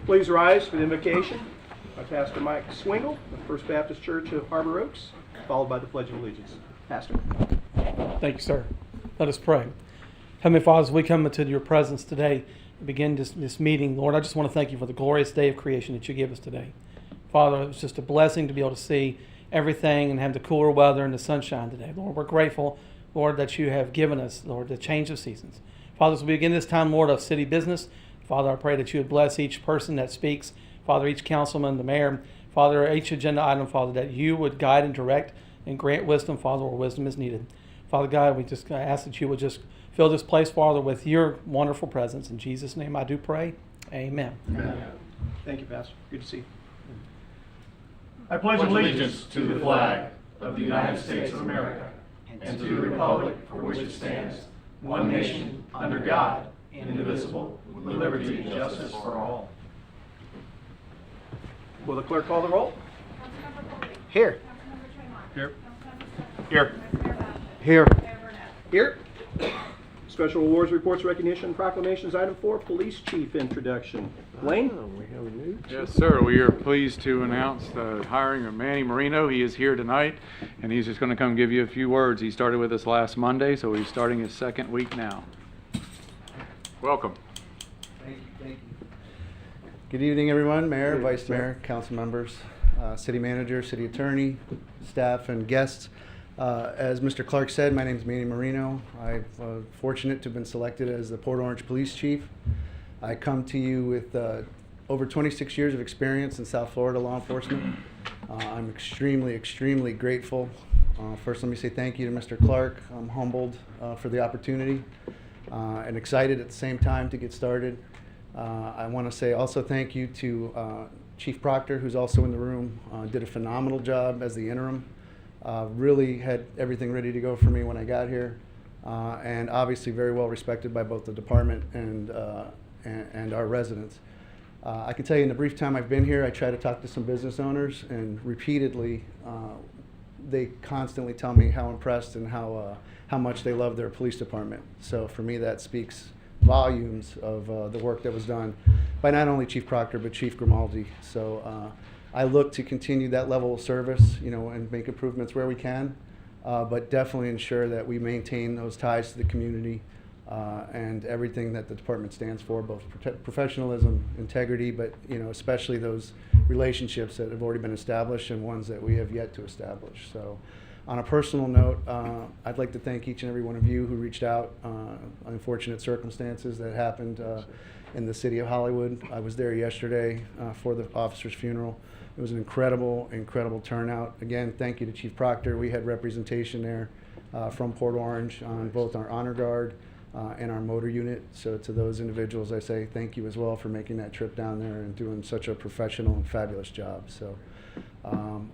Please rise for the invocation by Pastor Mike Swingle of First Baptist Church of Harbor Oaks, followed by the Pledge of Allegiance. Pastor. Thank you, sir. Let us pray. Heavenly Father, as we come into your presence today and begin this meeting, Lord, I just want to thank you for the glorious day of creation that you give us today. Father, it was just a blessing to be able to see everything and have the cooler weather and the sunshine today. Lord, we're grateful, Lord, that you have given us, Lord, the change of seasons. Father, as we begin this time, Lord, of city business, Father, I pray that you would bless each person that speaks, Father, each councilman, the mayor, Father, each agenda item, Father, that you would guide and direct and grant wisdom, Father, where wisdom is needed. Father God, we just ask that you would just fill this place, Father, with your wonderful presence. In Jesus' name I do pray. Amen. Amen. Thank you, Pastor. Good to see you. I pledge allegiance to the flag of the United States of America and to the republic for which it stands, one nation, under God, indivisible, with liberty and justice for all. Will the clerk call the roll? Councilmember Colby. Here. Councilmember Tremont. Here. Councilmember Here. Mayor Bowser. Here. Mayor Burnett. Here. Special awards, reports, recognition, proclamations. Item 4, police chief introduction. Wayne? Yes, sir. We are pleased to announce the hiring of Manny Marino. He is here tonight, and he's just going to come give you a few words. He started with us last Monday, so he's starting his second week now. Welcome. Thank you. Good evening, everyone. Mayor, Vice Mayor, council members, city manager, city attorney, staff, and guests. As Mr. Clark said, my name is Manny Marino. I'm fortunate to have been selected as the Port Orange Police Chief. I come to you with over 26 years of experience in South Florida law enforcement. I'm extremely grateful. First, let me say thank you to Mr. Clark. I'm humbled for the opportunity and excited at the same time to get started. I want to say also thank you to Chief Proctor, who's also in the room. Did a phenomenal job as the interim. Really had everything ready to go for me when I got here, and obviously very well respected by both the department and our residents. I can tell you in the brief time I've been here, I try to talk to some business owners, and repeatedly they constantly tell me how impressed and how much they love their police department. So for me, that speaks volumes of the work that was done by not only Chief Proctor but Chief Grimaldi. So I look to continue that level of service, and make improvements where we can, but definitely ensure that we maintain those ties to the community and everything that the department stands for, both professionalism, integrity, but especially those relationships that have already been established and ones that we have yet to establish. So on a personal note, I'd like to thank each and every one of you who reached out. Unfortunate circumstances that happened in the city of Hollywood. I was there yesterday for the officer's funeral. It was an incredible turnout. Again, thank you to Chief Proctor. We had representation there from Port Orange on both our honor guard and our motor unit. So to those individuals, I say thank you as well for making that trip down there and doing such a professional and fabulous job. So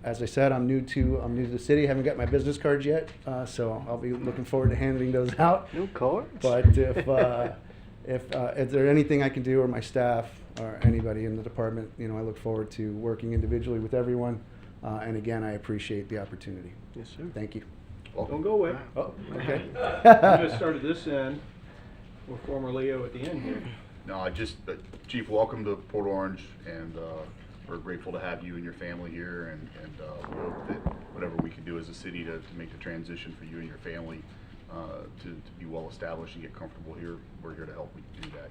as I said, I'm new to the city. I haven't got my business cards yet, so I'll be looking forward to handing those out. No cards? But if there's anything I can do, or my staff or anybody in the department, I look forward to working individually with everyone. And again, I appreciate the opportunity. Yes, sir. Thank you. Don't go away. Oh, okay. We just started this end. We're former Leo at the end here. No, Chief, welcome to Port Orange, and we're grateful to have you and your family here, and we hope that whatever we can do as a city to make the transition for you and your family to be well established and get comfortable here, we're here to help you do that.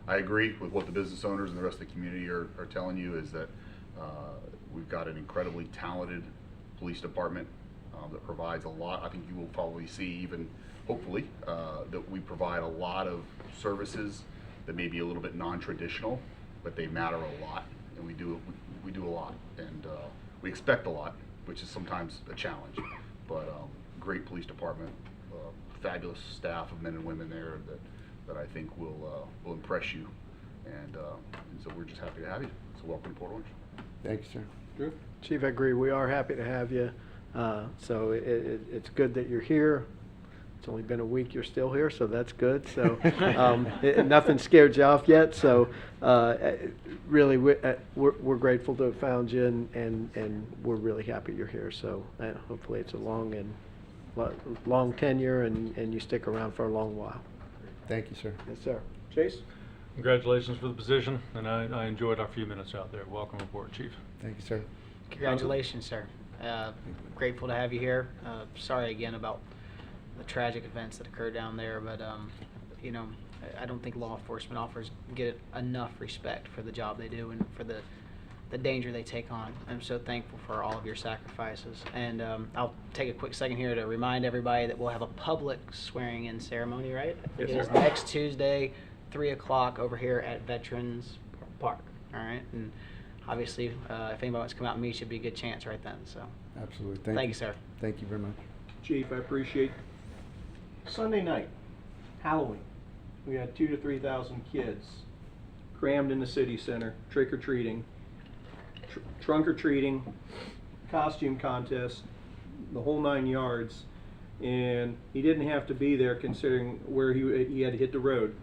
I agree with what the business owners and the rest of the community are telling you, is that we've got an incredibly talented police department that provides a lot. I think you will probably see, even hopefully, that we provide a lot of services that may be a little bit non-traditional, but they matter a lot, and we do a lot, and we expect a lot, which is sometimes a challenge. But great police department, fabulous staff of men and women there that I think will impress you, and so we're just happy to have you. So welcome to Port Orange. Thank you, sir. Drew? Chief, I agree. We are happy to have you. So it's good that you're here. It's only been a week. You're still here, so that's good. So nothing scared you off yet. So really, we're grateful to have found you, and we're really happy you're here. So hopefully, it's a long tenure, and you stick around for a long while. Thank you, sir. Yes, sir. Chase? Congratulations for the position, and I enjoyed our few minutes out there. Welcome aboard, Chief. Thank you, sir. Congratulations, sir. Grateful to have you here. Sorry again about the tragic events that occurred down there, but you know, I don't think law enforcement offers get enough respect for the job they do and for the danger they take on. I'm so thankful for all of your sacrifices. And I'll take a quick second here to remind everybody that we'll have a public swearing-in ceremony, right? I think Yes, it is sir. next Tuesday, 3 o'clock over here at Veterans Park. All right, and obviously, if anybody wants to come out and meet you, it'd be a good chance right then. So, Absolutely. thank you, sir. Thank you very much. Chief, I appreciate. Sunday night, Halloween, we had 2,000 to 3,000 kids crammed in the city center, trick or treating, trunk or treating, costume contest, the whole 9 yards. And he didn't have to be there considering where he had to hit the road,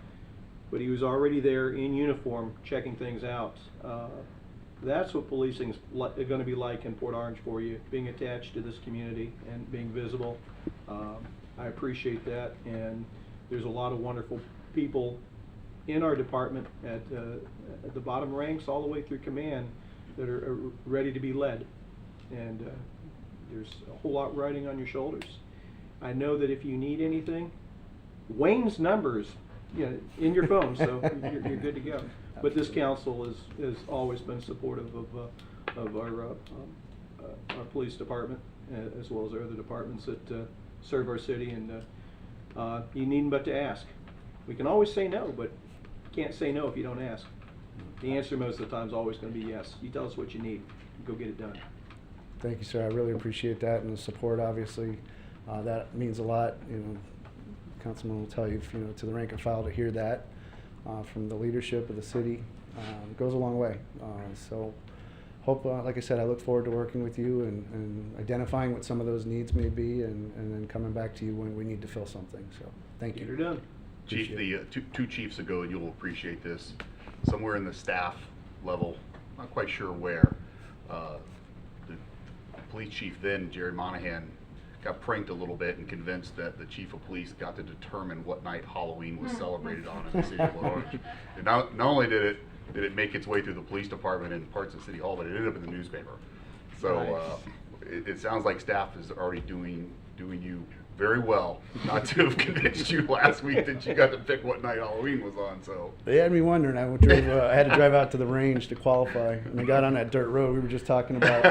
but he was already there in uniform checking things out. That's what policing's going to be like in Port Orange for you, being attached to this community and being visible. I appreciate that, and there's a lot of wonderful people in our department at the bottom ranks all the way through command that are ready to be led, and there's a whole lot riding on your shoulders. I know that if you need anything, Wayne's number's in your phone, so you're good to go. But this council has always been supportive of our police department, as well as our other departments that serve our city, and you needn't but to ask. We can always say no, but you can't say no if you don't ask. The answer most of the time is always going to be yes. You tell us what you need, go get it done. Thank you, sir. I really appreciate that, and the support, obviously, that means a lot. Councilman will tell you, to the rank and file to hear that from the leadership of the city goes a long way. So, hope, like I said, I look forward to working with you and identifying what some of those needs may be, and then coming back to you when we need to fill something. So, thank Get her you. done. Chief, Appreciate the two chiefs ago, and you'll appreciate this, somewhere in the staff level, not quite sure where, the police chief then, Jerry Monahan, got pranked a little bit and convinced that the chief of police got to determine what night Halloween was celebrated on in the city of Port Orange. And not only did it make its way through the police department and parts of City Hall, but it ended up in the newspaper. So it sounds like staff is already doing you very well not to have convinced you last week that you got to pick what night Halloween was on. So They had me wondering. I had to drive out to the range to qualify, and I got on that dirt road. We were just talking about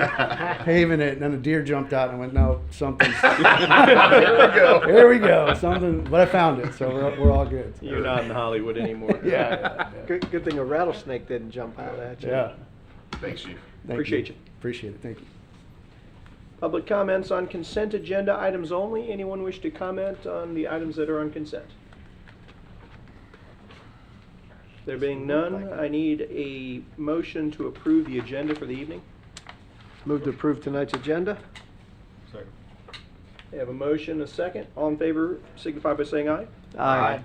paving it, and then a deer jumped out, and I went, "No, something's." there we go. There we go. Something, but I found it, so we're all good. You're not in Hollywood anymore. Yeah. Good thing a rattlesnake didn't jump out at you. Yeah. Thanks, Chief. Thank Appreciate you. Appreciate it. Thank you. Public comments on consent agenda items only. Anyone wish to comment on the items that are on consent? There being none, I need a motion to approve the agenda for the evening. Move to approve tonight's agenda. Second. I have a motion, a second. All in favor signify by saying aye. Aye.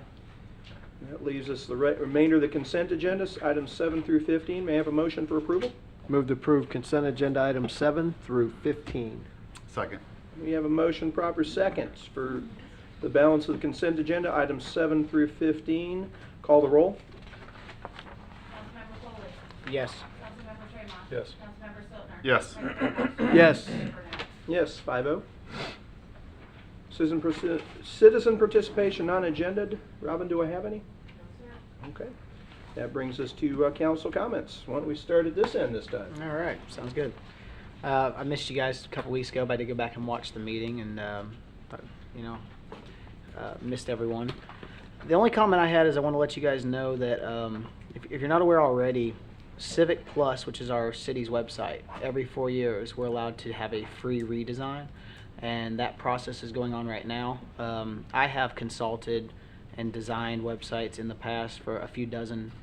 That leaves us the remainder of the consent agenda, items 7 through 15. May I have a motion for approval? Move to approve consent agenda items 7 through 15. Second. We have a motion, proper seconds for the balance of the consent agenda, items 7 through 15. Call the roll. Councilmember Foley, Yes. Councilmember Tremont. Yes. Councilmember Siltner. Yes. Mayor Burton. Yes. Mayor Burnett. Yes, 5-0. Citizen participation non-agended. Robin, do I have any? Okay. That brings us to council comments. Why don't we start at this end this time? All right, sounds good. I missed you guys a couple weeks ago, but I did go back and watch the meeting, and missed everyone. The only comment I had is I want to let you guys know that if you're not aware already, Civic Plus, which is our city's website, every 4 years we're allowed to have a free redesign, and that process is going on right now. I have consulted and designed websites in the past for a few dozen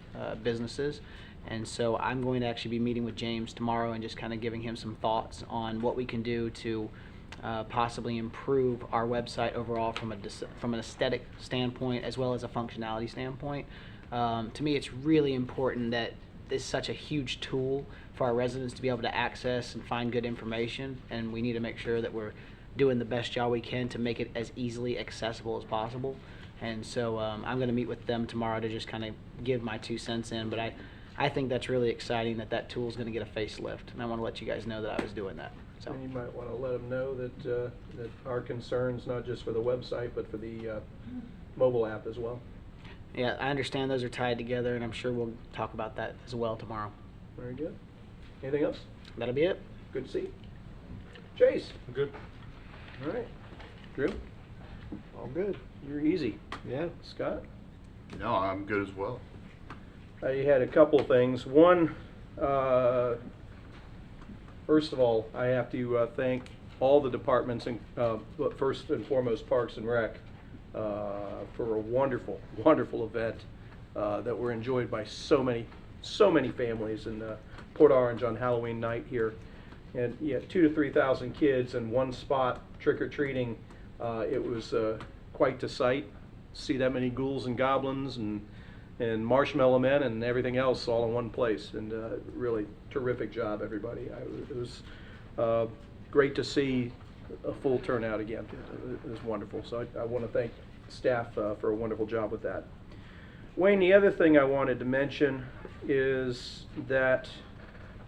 businesses, and so I'm going to actually be meeting with James tomorrow and just kind of giving him some thoughts on what we can do to possibly improve our website overall from an aesthetic standpoint as well as a functionality standpoint. To me, it's really important that this is such a huge tool for our residents to be able to access and find good information, and we need to make sure that we're doing the best job we can to make it as easily accessible as possible. And so I'm going to meet with them tomorrow to just kind of give my 2 cents in. But I think that's really exciting that tool is going to get a facelift. And I want to let you guys know that I was doing that. So. And you might want to let them know that, that our concerns, not just for the website, but for the mobile app as well. Yeah, I understand those are tied together, and I'm sure we'll talk about that as well tomorrow. Very good. Anything else? That'll be it. Good to see you. Chase? Good. All right. Drew? All good. You're easy. Yeah. Scott? No, I'm good as well. I had a couple things. One, first of all, I have to thank all the departments, and but first and foremost Parks and Rec, for a wonderful, wonderful event that were enjoyed by so many families in Port Orange on Halloween night here. And yeah, 2,000 to 3,000 kids in one spot trick-or-treating. It was quite the sight. See that many ghouls and goblins and marshmallow men and everything else all in one place. And really terrific job, everybody. It was great to see a full turnout again. It was wonderful. So I want to thank staff for a wonderful job with that. Wayne, the other thing I wanted to mention is that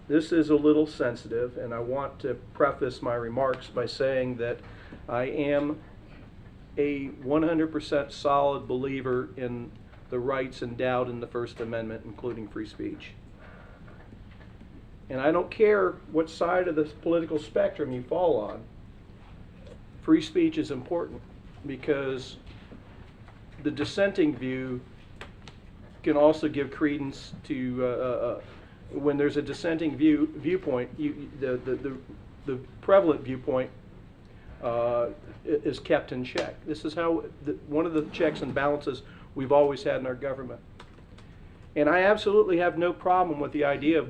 this is a little sensitive, and I want to preface my remarks by saying that I am a 100% solid believer in the rights endowed in the First Amendment, including free speech. And I don't care what side of the political spectrum you fall on, free speech is important, because the dissenting view can also give credence to when there's a dissenting viewpoint, the prevalent viewpoint is kept in check. This is how one of the checks and balances we've always had in our government. And I absolutely have no problem with the idea of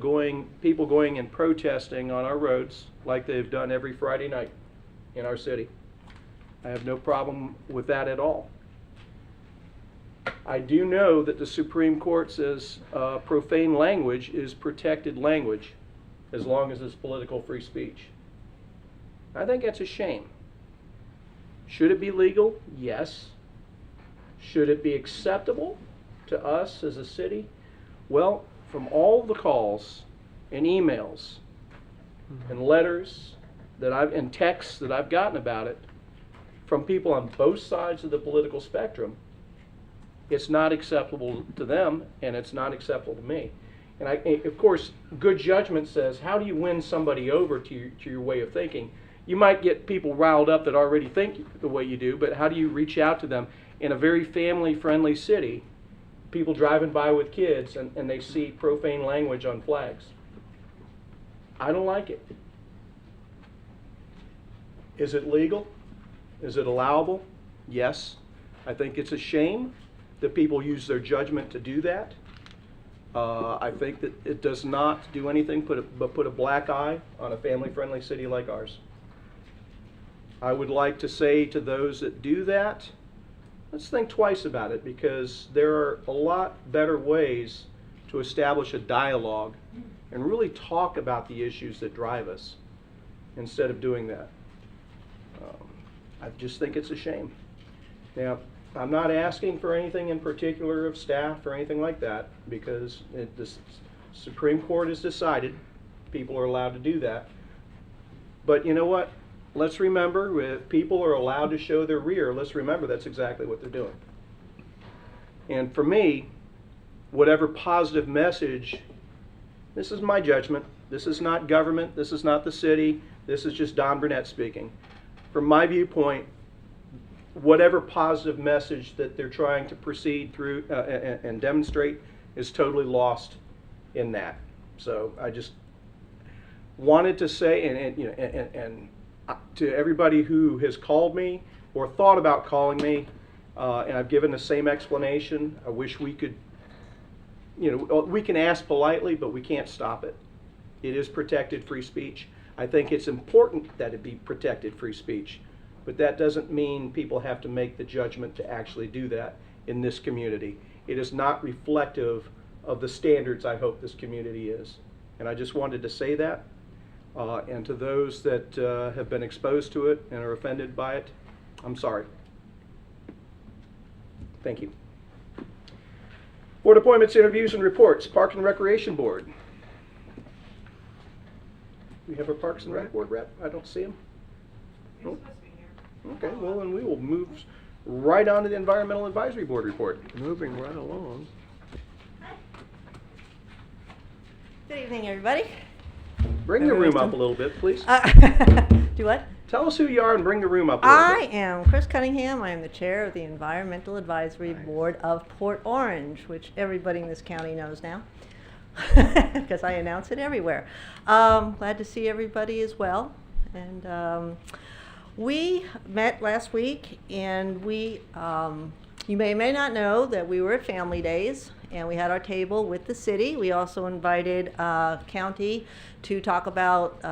people going and protesting on our roads like they've done every Friday night in our city. I have no problem with that at all. I do know that the Supreme Court says profane language is protected language as long as it's political free speech. I think that's a shame. Should it be legal? Yes. Should it be acceptable to us as a city? Well, from all the calls and emails and letters and texts that I've gotten about it from people on both sides of the political spectrum, it's not acceptable to them, and it's not acceptable to me. And of course, good judgment says, how do you win somebody over to your way of thinking? You might get people riled up that already think the way you do, but how do you reach out to them in a very family-friendly city? People driving by with kids, and they see profane language on flags. I don't like it. Is it legal? Is it allowable? Yes. I think it's a shame that people use their judgment to do that. I think that it does not do anything but put a black eye on a family-friendly city like ours. I would like to say to those that do that, let's think twice about it, because there are a lot better ways to establish a dialogue and really talk about the issues that drive us instead of doing that. I just think it's a shame. Now, I'm not asking for anything in particular of staff or anything like that, because the Supreme Court has decided people are allowed to do that. But you know what? Let's remember, if people are allowed to show their rear, let's remember that's exactly what they're doing. And for me, whatever positive message, this is my judgment. This is not government. This is not the city. This is just Don Burnett speaking. From my viewpoint, whatever positive message that they're trying to proceed through and demonstrate is totally lost in that. So I just wanted to say, and to everybody who has called me or thought about calling me, and I've given the same explanation. I wish we could, we can ask politely, but we can't stop it. It is protected free speech. I think it's important that it be protected free speech, but that doesn't mean people have to make the judgment to actually do that in this community. It is not reflective of the standards I hope this community is. And I just wanted to say that. And to those that have been exposed to it and are offended by it, I'm sorry. Thank you. Board appointments, interviews, and reports. Park and Recreation Board. We have a Parks and Rec Board rep? I don't see him. Nope. Okay, well, then we will move right on to the Environmental Advisory Board report. Moving right along. Good evening, everybody. Bring the room up a little bit, please. Do what? Tell us who you are and bring the room up a little I bit. am Chris Cunningham. I am the chair of the Environmental Advisory Board of Port Orange, which everybody in this county knows now, because I announce it everywhere. Glad to see everybody as well. And we met last week, and we, you may or may not know that we were at Family Days, and we had our table with the city. We also invited county to talk about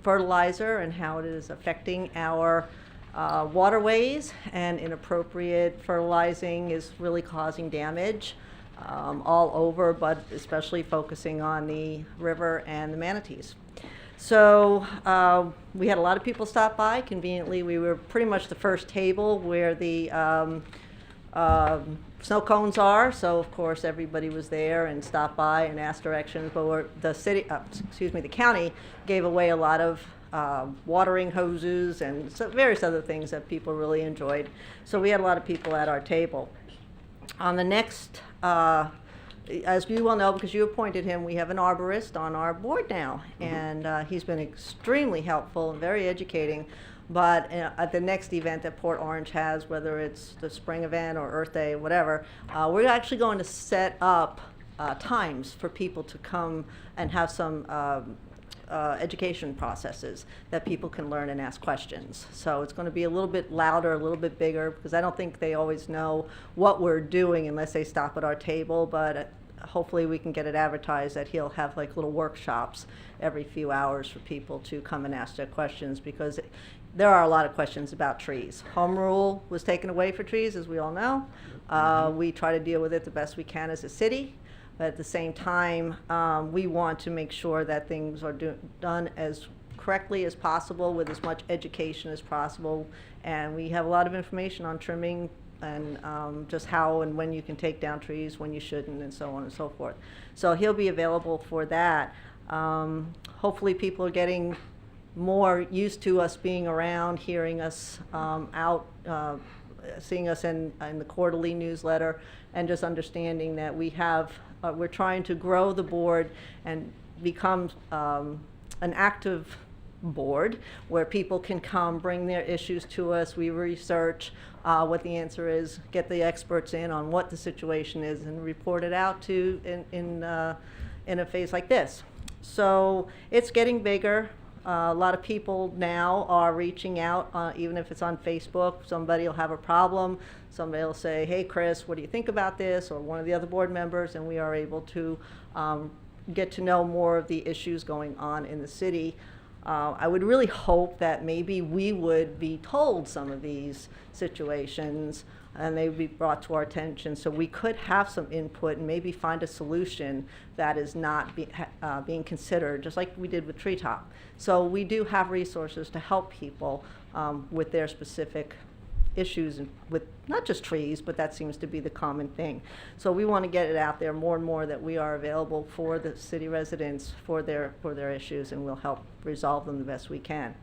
fertilizer and how it is affecting our waterways, and inappropriate fertilizing is really causing damage all over, but especially focusing on the river and the manatees. So we had a lot of people stop by. Conveniently, we were pretty much the first table where the snow cones are, so of course everybody was there and stopped by and asked directions. But the city, the county gave away a lot of watering hoses and various other things that people really enjoyed. So we had a lot of people at our table. On the next, as you well know, because you appointed him, we have an arborist on our board now, and he's been extremely helpful and very educating. But at the next event that Port Orange has, whether it's the spring event or Earth Day, whatever, we're actually going to set up times for people to come and have some education processes that people can learn and ask questions. So it's going to be a little bit louder, a little bit bigger, because I don't think they always know what we're doing unless they stop at our table. But hopefully we can get it advertised that he'll have like little workshops every few hours for people to come and ask their questions, because there are a lot of questions about trees. Home rule was taken away for trees, as we all know. We try to deal with it the best we can as a city, but at the same time, we want to make sure that things are done as correctly as possible with as much education as possible. And we have a lot of information on trimming and just how and when you can take down trees, when you shouldn't, and so on and so forth. So he'll be available for that. Hopefully people are getting more used to us being around, hearing us out, seeing us in the quarterly newsletter, and just understanding that we have, we're trying to grow the board and become an active board where people can come, bring their issues to us. We research what the answer is, get the experts in on what the situation is, and report it out to in a phase like this. So it's getting bigger. A lot of people now are reaching out, even if it's on Facebook. Somebody will have a problem. Somebody will say, hey, Chris, what do you think about this? Or one of the other board members, and we are able to get to know more of the issues going on in the city. I would really hope that maybe we would be told some of these situations and they would be brought to our attention, so we could have some input and maybe find a solution that is not being considered, just like we did with Treetop. So we do have resources to help people with their specific issues with not just trees, but that seems to be the common thing. So we want to get it out there more and more that we are available for the city residents for their issues, and we'll help resolve them the best we can.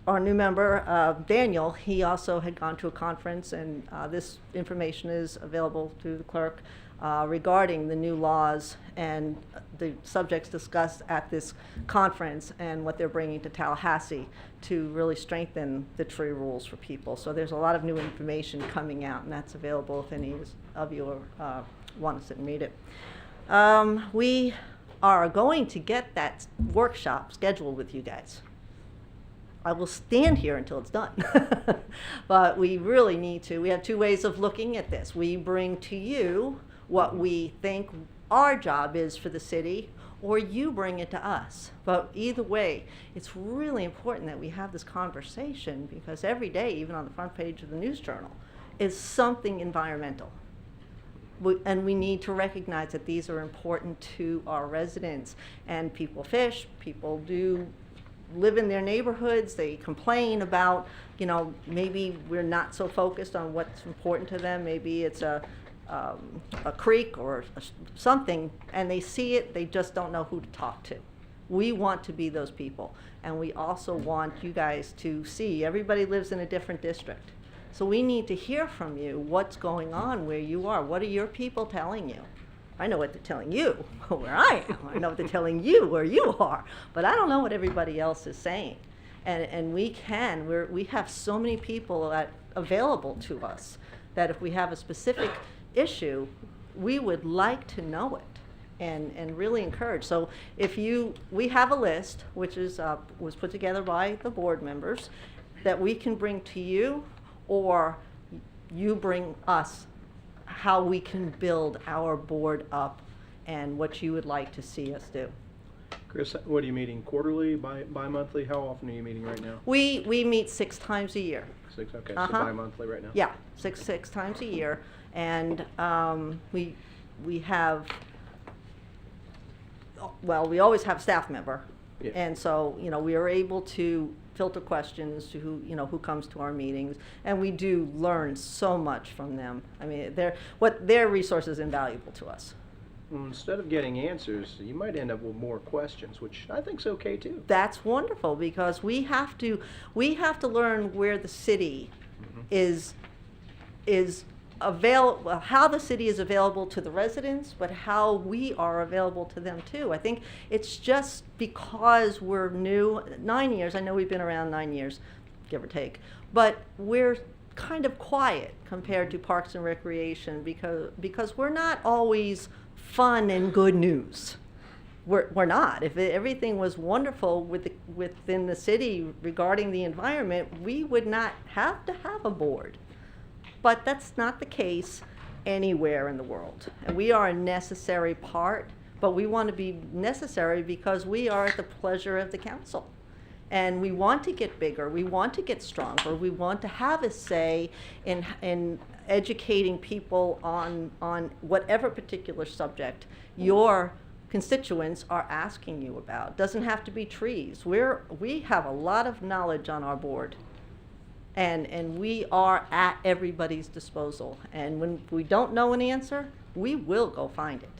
Our new member, Daniel, he also had gone to a conference, and this information is available to the clerk regarding the new laws and the subjects discussed at this conference and what they're bringing to Tallahassee to really strengthen the tree rules for people. So there's a lot of new information coming out, and that's available if any of you want to sit and read it. We are going to get that workshop scheduled with you guys. I will stand here until it's done. But we really need to. We have two ways of looking at this. We bring to you what we think our job is for the city, or you bring it to us. But either way, it's really important that we have this conversation, because every day, even on the front page of the News Journal, is something environmental. And we need to recognize that these are important to our residents. And people fish, people do live in their neighborhoods, they complain about, you know, maybe we're not so focused on what's important to them, maybe it's a creek or something, and they see it, they just don't know who to talk to. We want to be those people, and we also want you guys to see, everybody lives in a different district. So we need to hear from you what's going on where you are. What are your people telling you? I know what they're telling you where I am. I know what they're telling you where you are, but I don't know what everybody else is saying. And we have so many people available to us that if we have a specific issue, we would like to know it and really encourage. So we have a list, which was put together by the board members, that we can bring to you, or you bring us how we can build our board up and what you would like to see us do. Chris, what are you meeting, quarterly, bi-monthly? How often are you meeting right now? We meet 6 times a year. 6, okay, so Uh-huh. bi-monthly right now? Yeah, six times a year. And we have, well, we always have a staff member. Yeah. And so, you know, we are able to filter questions to who comes to our meetings, and we do learn so much from them. I mean, their resource is invaluable to us. Well, instead of getting answers, you might end up with more questions, which I think's okay too. That's wonderful, because we have to learn where the city is available, how the city is available to the residents, but how we are available to them too. I think it's just because we're new, 9 years, I know we've been around 9 years, give or take, but we're kind of quiet compared to Parks and Recreation because we're not always fun and good news. We're not. If everything was wonderful within the city regarding the environment, we would not have to have a board. But that's not the case anywhere in the world. And we are a necessary part, but we want to be necessary because we are at the pleasure of the council. And we want to get bigger, we want to get stronger, we want to have a say in educating people on whatever particular subject your constituents are asking you about. Doesn't have to be trees. We have a lot of knowledge on our board. And we are at everybody's disposal. And when we don't know an answer, we will go find it.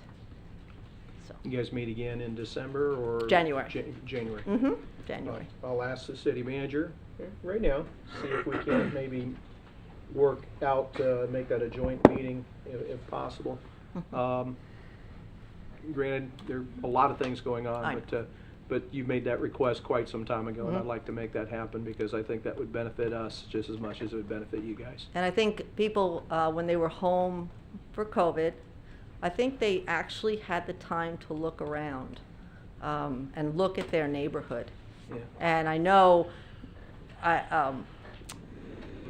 So. You guys meet again in December or? January. January. Mm-hmm. January. I'll ask the city manager right now, see if we can maybe work out, make that a joint meeting if possible. Granted, there are a lot of things going I on, know. but you made that request quite some time ago, and I'd like to make that happen because I think that would benefit us just as much as it would benefit you guys. And I think people, when they were home for COVID, I think they actually had the time to look around and look at their neighborhood. Yeah. And I know, I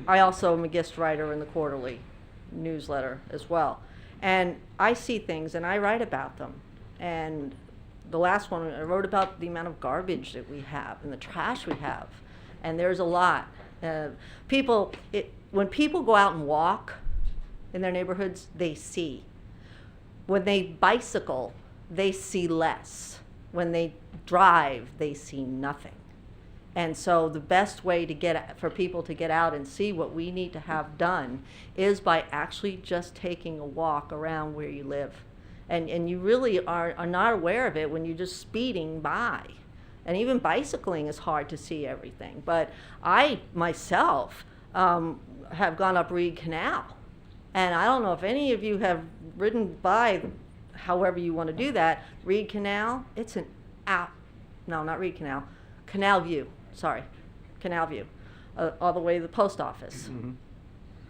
also am a guest writer in the quarterly newsletter as well. And I see things and I write about them. And the last one, I wrote about the amount of garbage that we have and the trash we have. And there's a lot. When people go out and walk in their neighborhoods, they see. When they bicycle, they see less. When they drive, they see nothing. And so the best way for people to get out and see what we need to have done is by actually just taking a walk around where you live. And you really are not aware of it when you're just speeding by. And even bicycling is hard to see everything. But I, myself, have gone up Reed Canal. And I don't know if any of you have ridden by, however you want to do that, Reed Canal. It's no, not Reed Canal, Canal View. Sorry, Canal View, all the way to the post office. Mm-hmm.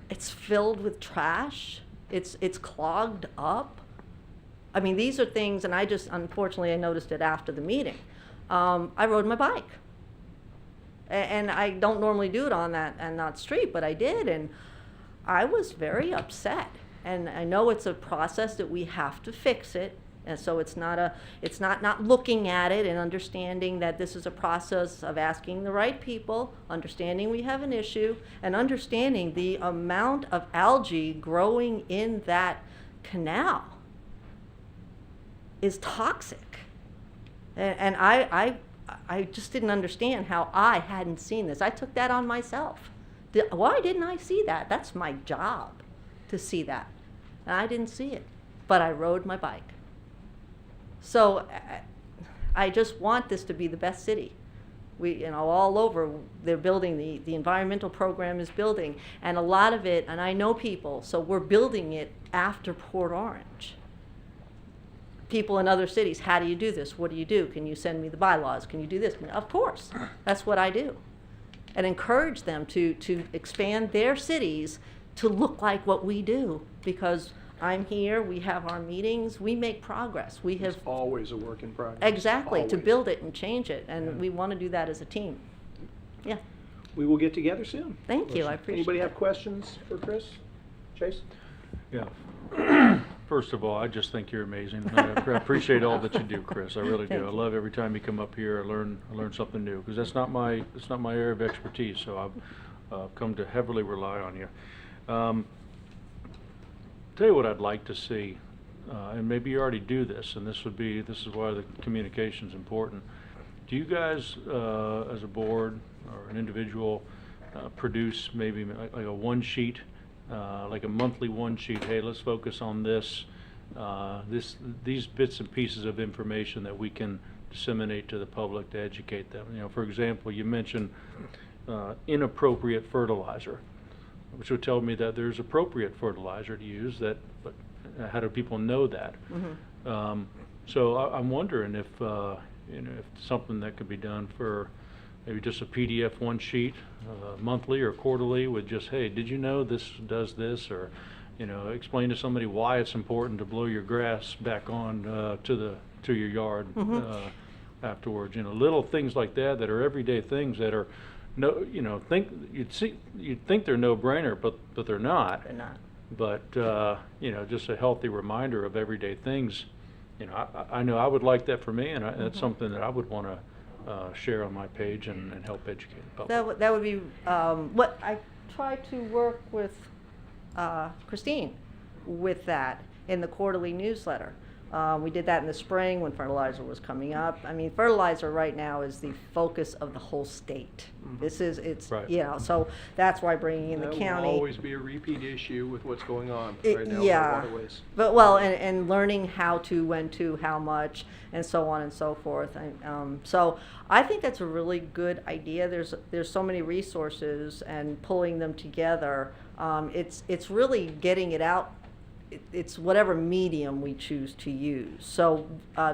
It's filled with trash. It's clogged up. I mean, these are things, and unfortunately, I noticed it after the meeting. I rode my bike. And I don't normally do it on that street, but I did, and I was very upset. And I know it's a process that we have to fix it. And so it's not looking at it and understanding that this is a process of asking the right people, understanding we have an issue, and understanding the amount of algae growing in that canal is toxic. And I just didn't understand how I hadn't seen this. I took that on myself. Why didn't I see that? That's my job to see that. And I didn't see it, but I rode my bike. So I just want this to be the best city. All over, they're building, the environmental program is building, and a lot of it, and I know people, so we're building it after Port Orange. People in other cities, how do you do this? What do you do? Can you send me the bylaws? Can you do this? Of course, that's what I do. And encourage them to expand their cities to look like what we do, because I'm here, we have our meetings, we make progress. We have It's always a work in progress. exactly to Always. build it and change it, and we want to do that as a team. Yeah, We will get together soon. thank you, I appreciate Anybody that. have questions for Chris? Chase? Yeah. First of all, I just think you're amazing. I appreciate all that you do, Chris. I really Thank do. I you. love every time you come up here. I learn something new, because that's not my area of expertise. So I've come to heavily rely on you. Tell you what I'd like to see, and maybe you already do this, and this is why the communication's important. Do you guys, as a board or an individual, produce maybe like a one sheet, like a monthly one sheet? Hey, let's focus on this, these bits and pieces of information that we can disseminate to the public to educate them. For example, you mentioned inappropriate fertilizer, which would tell me that there's appropriate fertilizer to use. But how do people know that? Mm-hmm. So I'm wondering if if something that could be done for maybe just a PDF one sheet, monthly or quarterly, with just, hey, did you know this does this, or explain to somebody why it's important to blow your grass back on to your yard afterwards. Little things like that are everyday things that are you'd think they're no-brainer, but they're not. They're not. But just a healthy reminder of everyday things. I know I would like that for me, and that's something that I would want to share on my page and help educate the public. That would be what I try to work with Christine with that in the quarterly newsletter. We did that in the spring when fertilizer was coming up. I mean, fertilizer right now is the focus of the whole state. It's Right. so that's why bringing in the That county. will always be a repeat issue with what's going on It- right now yeah. in our waterways. But and learning how to, when to, how much, and so on and so forth. So I think that's a really good idea. There's so many resources, and pulling them together. It's really getting it out. It's whatever medium we choose to use. So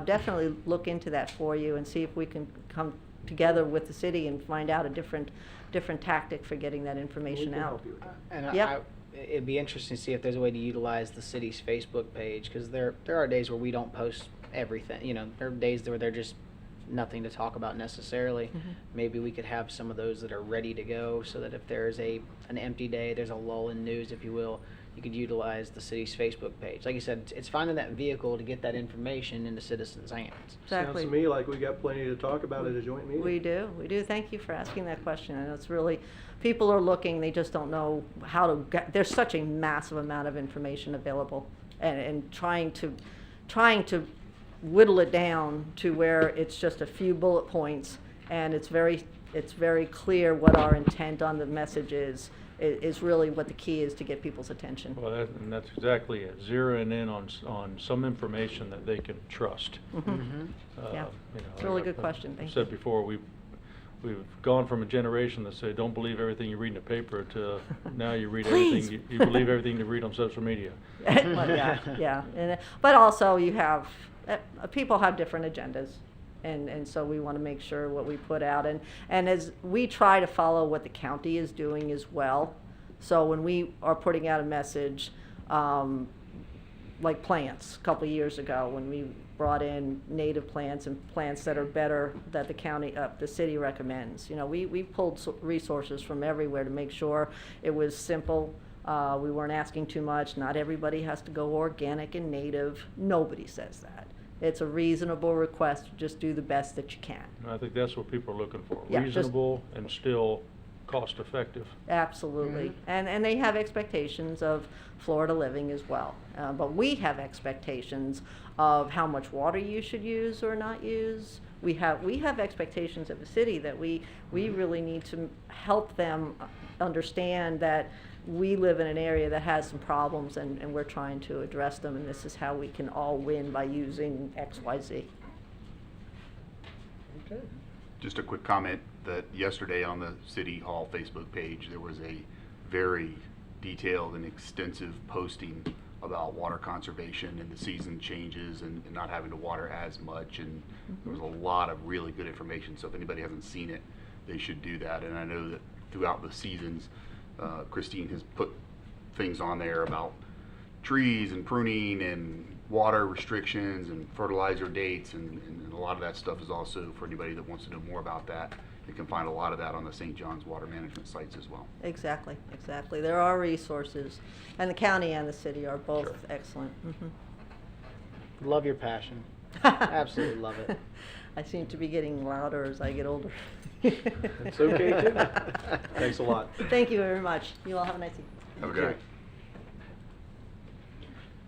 definitely look into that for you and see if we can come together with the city and find out a different tactic for getting that We information can out. help you with that. And Yep. it'd be interesting to see if there's a way to utilize the city's Facebook page, because there are days where we don't post everything. There are days where they're just nothing to talk about necessarily. Maybe we could have some of those that are ready to go, so that if there's an empty day, there's a lull in news, if you will, you could utilize the city's Facebook page. Like you said, it's finding that vehicle to get that information into citizens' hands. Exactly. Sounds to me like we got plenty to talk about at a joint meeting. We do. Thank you for asking that question. And it's really, people are looking, they just don't know how to get, there's such a massive amount of information available, and trying to whittle it down to where it's just a few bullet points, and it's very clear what our intent on the message is really what the key is to get people's attention. Well, and that's exactly it. Zeroing in on some information that they can trust. Yeah. It's a really good question. Thank I've said before, we've gone from a generation that said, don't believe everything you read in the paper, to now you read Please. everything, you believe everything you read on social media. Well, yeah. But also you have, people have different agendas. And so we want to make sure what we put out. And as we try to follow what the county is doing as well. So when we are putting out a message, like plants, a couple of years ago, when we brought in native plants and plants that are better, that the city recommends. We pulled resources from everywhere to make sure it was simple. We weren't asking too much. Not everybody has to go organic and native. Nobody says that. It's a reasonable request to just do the best that you can. And I think that's what people are looking for. Yeah, just- Reasonable and still cost effective. Absolutely. And they have expectations of Florida living as well. But we have expectations of how much water you should use or not use. we have expectations of the city that we really need to help them understand that we live in an area that has some problems, and we're trying to address them, and this is how we can all win by using XYZ. Okay. Just a quick comment that yesterday on the City Hall Facebook page, there was a very detailed and extensive posting about water conservation and the season changes and not having to water as much, and there was a lot of really good information. So if anybody hasn't seen it, they should do that. And I know that throughout the seasons, Christine has put things on there about trees and pruning and water restrictions and fertilizer dates, and a lot of that stuff is also for anybody that wants to know more about that. You can find a lot of that on the St. John's water management sites as well. Exactly. There are resources, and the county and the city are both Sure. excellent. Love your passion. Absolutely love it. I seem to be getting louder as I get older. That's okay, too. Thanks a lot. Thank you very much. You all have a nice evening. Have a good night.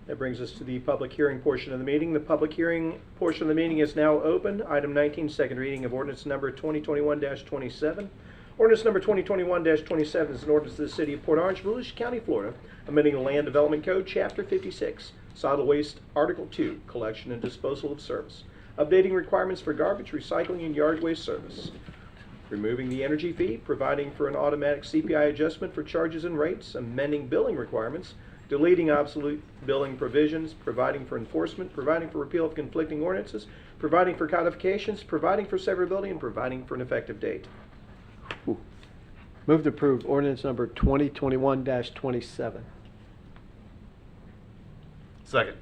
That brings us to the public hearing portion of the meeting. The public hearing portion of the meeting is now open. Item 19, second reading of ordinance number 2021-27. Ordinance number 2021-27 is an ordinance of the City of Port Orange, Volusia County, Florida, amending the Land Development Code, Chapter 56, Solid Waste, Article 2, Collection and Disposal of Service, updating requirements for garbage, recycling, and yard waste service, removing the energy fee, providing for an automatic CPI adjustment for charges and rates, amending billing requirements, deleting obsolete billing provisions, providing for enforcement, providing for repeal of conflicting ordinances, providing for codifications, providing for severability, and providing for an effective date. Move to approve ordinance number 2021-27. Second.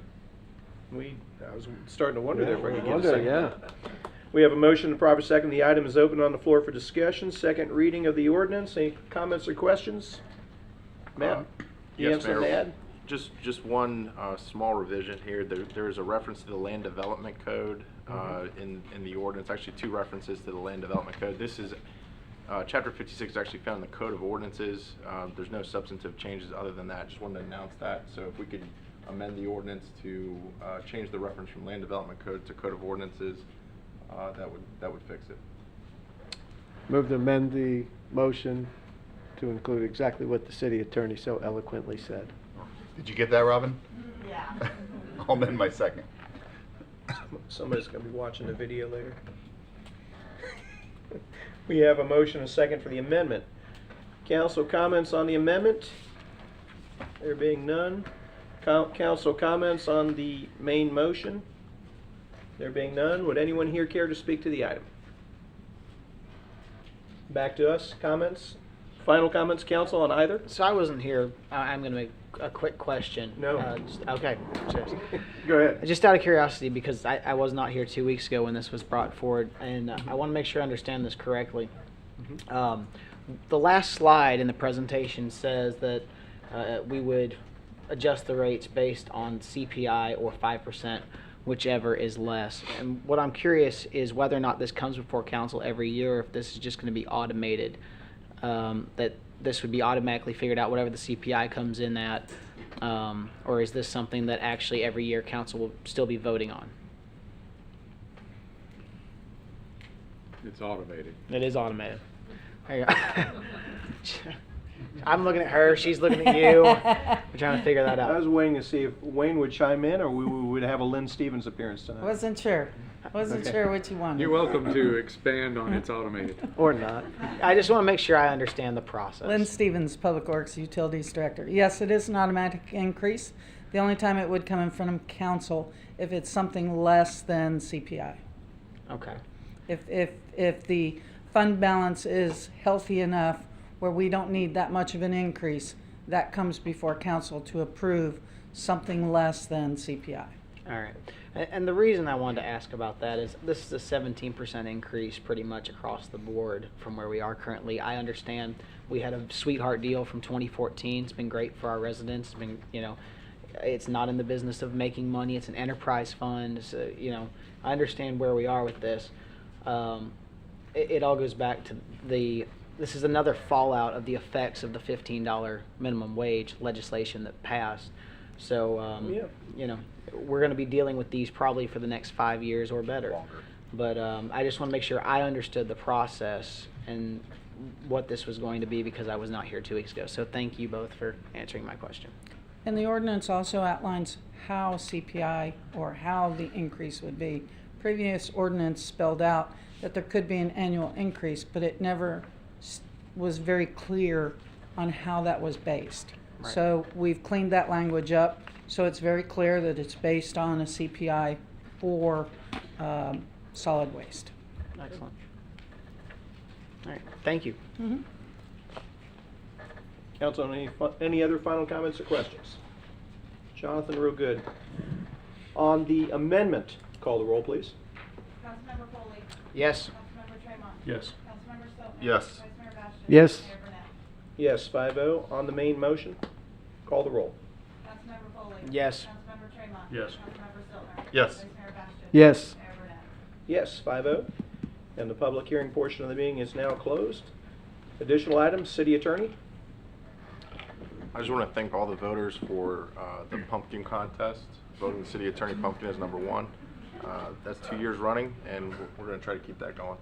I was starting to wonder there if I could get a second. Yeah. We have a motion and proper second. The item is open on the floor for discussion. Second reading of the ordinance. Any comments or questions? Matt? You have Yes, something to Mayor. add? Just one small revision here. There is a reference to the Land Development Code in the ordinance. Actually, two references to the Land Development Code. This is Chapter 56 is actually found in the Code of Ordinances. There's no substantive changes other than that. Just wanted to announce that. So if we could amend the ordinance to change the reference from Land Development Code to Code of Ordinances, that would fix it. Move to amend the motion to include exactly what the city attorney so eloquently said. Did you get that, Robin? Yeah. I'll amend my second. Somebody's going to be watching the video later. We have a motion and a second for the amendment. Council comments on the amendment? There being none. Council comments on the main motion? There being none. Would anyone here care to speak to the item? Back to us. Comments? Final comments, council, on either? So I wasn't here. I'm going to make a quick question. No. Okay. Seriously. Go ahead. Just out of curiosity, because I was not here 2 weeks ago when this was brought forward, and I want to make sure I understand this correctly. The last slide in the presentation says that we would adjust the rates based on CPI or 5%, whichever is less. And what I'm curious is whether or not this comes before council every year, or if this is just going to be automated, that this would be automatically figured out whatever the CPI comes in at, or is this something that actually every year council will still be voting on? It's automated. It is automated. There you go. I'm looking at her, she's looking at you. We're trying to figure that I out. was waiting to see if Wayne would chime in, or we would have a Lynn Stevens appearance tonight. Wasn't sure Okay. what you wanted. You're welcome to expand on it's automated. Or not. I just want to make sure I understand the process. Lynn Stevens, Public Works Utilities Director. Yes, it is an automatic increase. The only time it would come in front of council if it's something less than CPI. Okay. If the fund balance is healthy enough where we don't need that much of an increase, that comes before council to approve something less than CPI. All right. And the reason I wanted to ask about that is this is a 17% increase pretty much across the board from where we are currently. I understand we had a sweetheart deal from 2014. It's been great for our residents. It's been, it's not in the business of making money. It's an enterprise fund. So, I understand where we are with this. It all goes back to this is another fallout of the effects of the $15 minimum wage legislation that passed. So, we're going to be dealing with these probably for the next 5 years or better. But I just want to make sure I understood the process and what this was going to be because I was not here 2 weeks ago. So thank you both for answering my question. And the ordinance also outlines how CPI or how the increase would be. Previous ordinance spelled out that there could be an annual increase, but it never was very clear on how that was based. Right. So we've cleaned that language up, so it's very clear that it's based on a CPI for solid waste. Excellent. All right. Thank you. Mhm. Council, any other final comments or questions? Jonathan, real good. On the amendment, call the roll, please. Councilmember Foley, Yes. Councilmember Tremont. Yes. Councilmember Stiltner. Yes. Vice Mayor Bastian. Yes. Mayor Burnett. Yes, 5-0. On the main motion, call the roll. Councilmember Foley. Yes. Councilmember Tremont. Yes. Councilmember Stiltner. Yes. Vice Mayor Bastian. Yes. Mayor Burnett. Yes, 5-0. And the public hearing portion of the meeting is now closed. Additional items, city attorney? I just want to thank all the voters for the pumpkin contest, voting the city attorney pumpkin as number 1. That's 2 years running, and we're going to try to keep that going.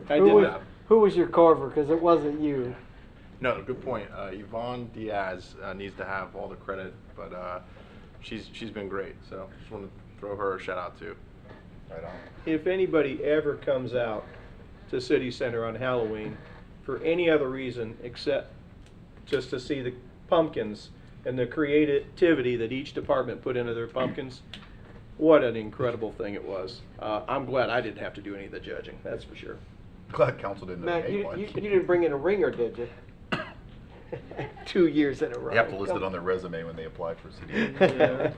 I Who did was, not. who was your carver? Because it wasn't you. No, good point. Yvonne Diaz needs to have all the credit, but she's been great. So just want to throw her a shout out too. Right on. If anybody ever comes out to City Center on Halloween for any other reason except just to see the pumpkins and the creativity that each department put into their pumpkins, what an incredible thing it was. I'm glad I didn't have to do any of the judging, that's for sure. Glad council didn't Matt, make you one. didn't bring in a ringer, did you? 2 years in a row. They have to list it on their resume when they apply for city. Yeah.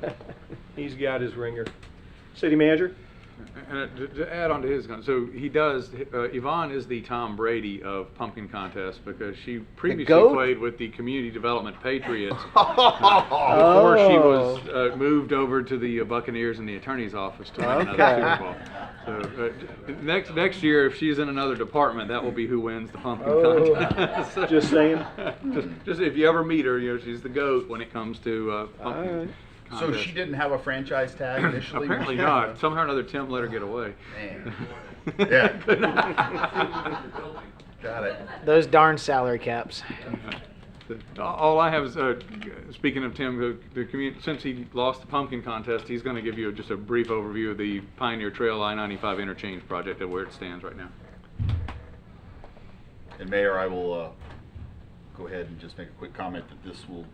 He's got his ringer. City manager? And to add on to his, so he does, Yvonne is the Tom Brady of pumpkin contests because she previously goat? played with the Community Development Patriots before she was moved over to the Buccaneers and the Attorney's Office to win another Super Bowl. So next year, if she's in another department, that will be who wins the pumpkin contest. Just saying. just if you ever meet her, she's the GOAT when it comes to pumpkin All right. So contests. she didn't have a franchise tag initially? Apparently not. Somehow or another, Tim let her get away. Man. Yeah. Got it. Those darn salary caps. All I have is, speaking of Tim, since he lost the pumpkin contest, he's going to give you just a brief overview of the Pioneer Trail I-95 interchange project and where it stands right now. And Mayor, I will go ahead and just make a quick comment that this will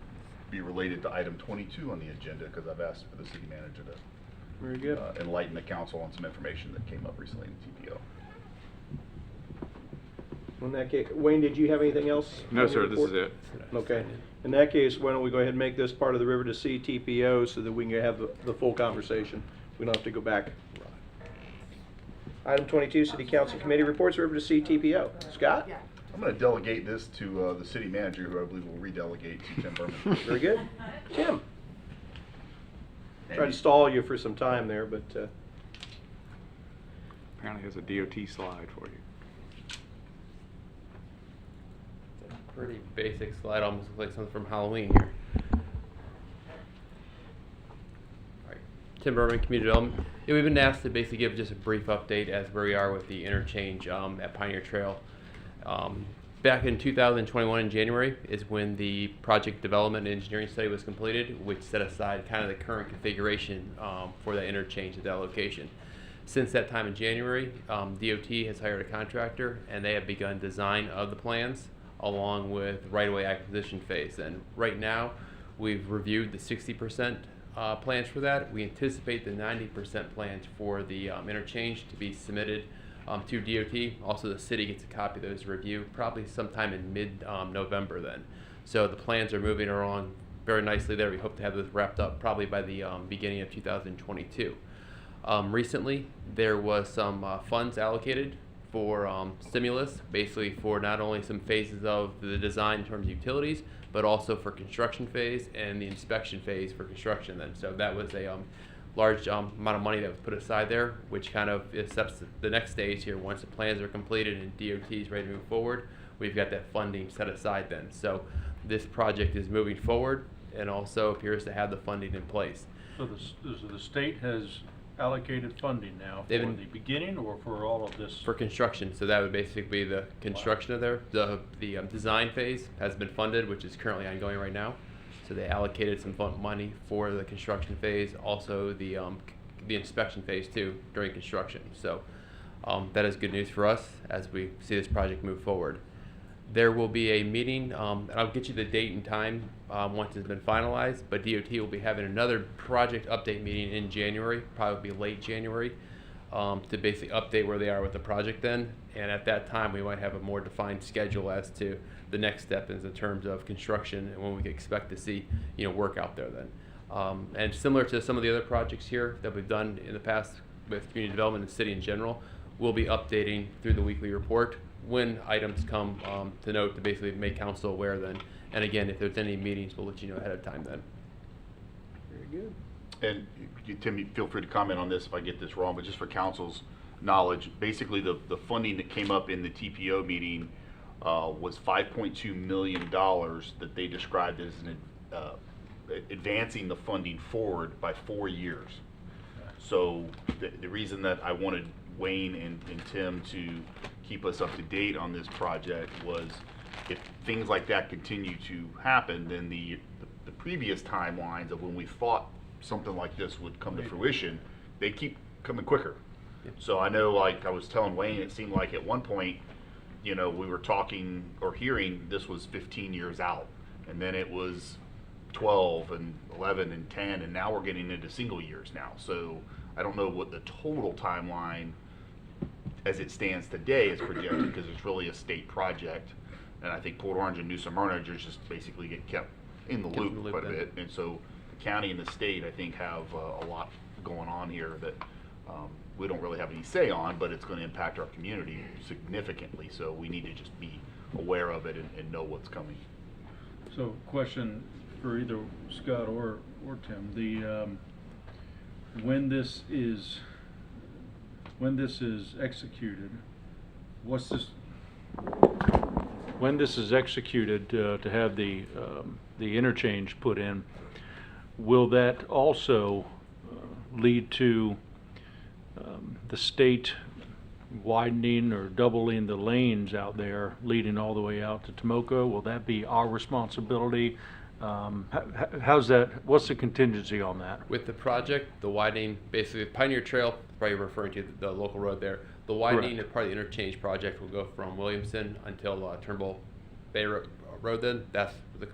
be related to item 22 on the agenda because I've asked for the city manager to Very good. enlighten the council on some information that came up recently in TPO. In that case, Wayne, did you have anything else? No, on your sir, this is report? it. Okay. In that case, why don't we go ahead and make this part of the River to Sea TPO so that we can have the full conversation. We don't have to go back. Item 22, City Council Committee Reports, River to Sea TPO. Scott? I'm going to delegate this to the city manager, who I believe will redelegate to Tim Berman. Very good. Tim? Tried to stall you for some time there, but Apparently has a DOT slide for you. Pretty basic slide, almost looks like something from Halloween here. Alright, Tim Berman, Community Development. Yeah, we've been asked to basically give just a brief update as where we are with the interchange at Pioneer Trail. Back in 2021 in January is when the project development and engineering study was completed, which set aside kind of the current configuration for that interchange at that location. Since that time in January, DOT has hired a contractor and they have begun design of the plans along with right-of-way acquisition phase. And right now, we've reviewed the 60% plans for that. We anticipate the 90% plans for the interchange to be submitted to DOT. Also, the city gets a copy of those review probably sometime in mid-November then. So the plans are moving along very nicely there. We hope to have those wrapped up probably by the beginning of 2022. Recently, there was some funds allocated for stimulus, basically for not only some phases of the design in terms of utilities, but also for construction phase and the inspection phase for construction then. So that was a large amount of money that was put aside there, which kind of sets the next stage here. Once the plans are completed and DOT is ready to move forward, we've got that funding set aside then. So this project is moving forward and also appears to have the funding in place. So the state has allocated funding now for They've been- the beginning or for all of this? For construction, so that would basically be the construction of there. The design phase has been funded, which is currently ongoing right now. So they allocated some money for the construction phase, also the inspection phase too during construction. So that is good news for us as we see this project move forward. There will be a meeting, and I'll get you the date and time once it's been finalized, but DOT will be having another project update meeting in January, probably late January, to basically update where they are with the project then. And at that time, we might have a more defined schedule as to the next step in terms of construction and when we can expect to see, work out there then. And similar to some of the other projects here that we've done in the past with community development and city in general, we'll be updating through the weekly report when items come to note to basically make council aware then. And again, if there's any meetings, we'll let you know ahead of time then. Very good. And Tim, you feel free to comment on this if I get this wrong, but just for council's knowledge, basically the funding that came up in the TPO meeting was $5.2 million that they described as advancing the funding forward by 4 years. So the reason that I wanted Wayne and Tim to keep us up to date on this project was if things like that continue to happen, then the previous timelines of when we thought something like this would come to fruition, they keep coming quicker. So I know, like I was telling Wayne, it seemed like at one point, we were talking or hearing this was 15 years out, and then it was 12 and 11 and 10, and now we're getting into single years now. So I don't know what the total timeline as it stands today is projected, because it's really a state project, and I think Port Orange and New Smyrna just basically get kept in the loop quite a bit. And so the county and the state, I think, have a lot going on here that we don't really have any say on, but it's going to impact our community significantly. So we need to just be aware of it and know what's coming. So question for either Scott or Tim, when this is executed, when this is executed to have the interchange put in, will that also lead to the state widening or doubling the lanes out there leading all the way out to Tomoka? Will that be our responsibility? How's that? What's the contingency on that? With the project, the widening, basically Pioneer Trail, probably referring to the local road there, the widening as part of the interchange project will go from Williamson until Turnbull Bay Road then. That's the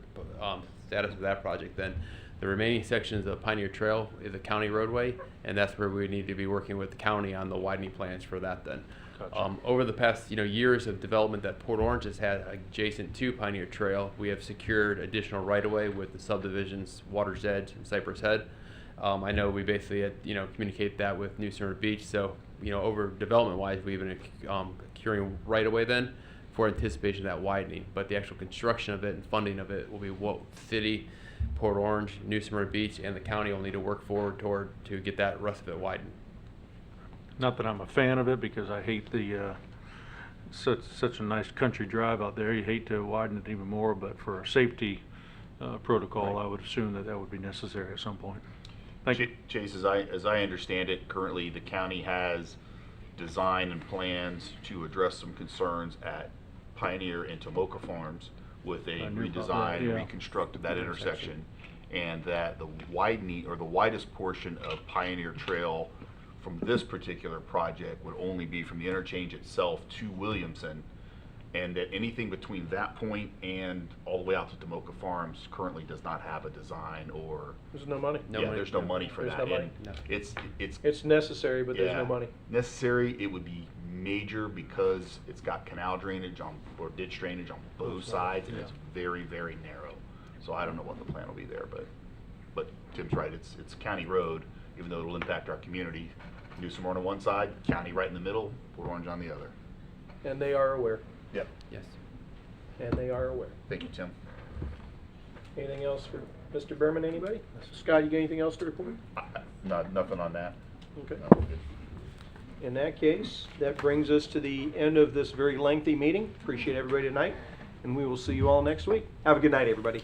status of that project then. The remaining sections of Pioneer Trail is a county roadway, and that's where we need to be working with the county on the widening plans for that then. Gotcha. Over the past years of development that Port Orange has had adjacent to Pioneer Trail, we have secured additional right-of-way with the subdivisions Water's Edge and Cypress Head. I know we basically had, communicate that with New Smyrna Beach, so over development-wise, we've been securing right-of-way then for anticipation of that widening. But the actual construction of it and funding of it will be what city, Port Orange, New Smyrna Beach, and the county will need to work forward toward to get that rest of it widened. Not that I'm a fan of it, because I hate the such a nice country drive out there. You hate to widen it even more, but for a safety protocol, I would assume that would be necessary at some point. Thank you. Chase, as I understand it, currently the county has design and plans to address some concerns at Pioneer and Tomoka Farms with a redesign and reconstruct of that intersection, and that the widening or the widest portion of Pioneer Trail from this particular project would only be from the interchange itself to Williamson, and that anything between that point and all the way out to Tomoka Farms currently does not have a design or There's no money. there's no money for There's that. no money. And It's necessary, but there's no money. necessary. It would be major because it's got canal drainage or ditch drainage on both sides, and it's very, very narrow. So I don't know what the plan will be there, but Tim's right. It's county road, even though it'll impact our community. New Smyrna on one side, county right in the middle, Port Orange on the other. And they are aware. Yep. Yes. And they are aware. Thank you, Tim. Anything else for Mr. Berman, anybody? Scott, you got anything else to report? Nothing on that. Okay. No, we're good. In that case, that brings us to the end of this very lengthy meeting. Appreciate everybody tonight, and we will see you all next week. Have a good night, everybody.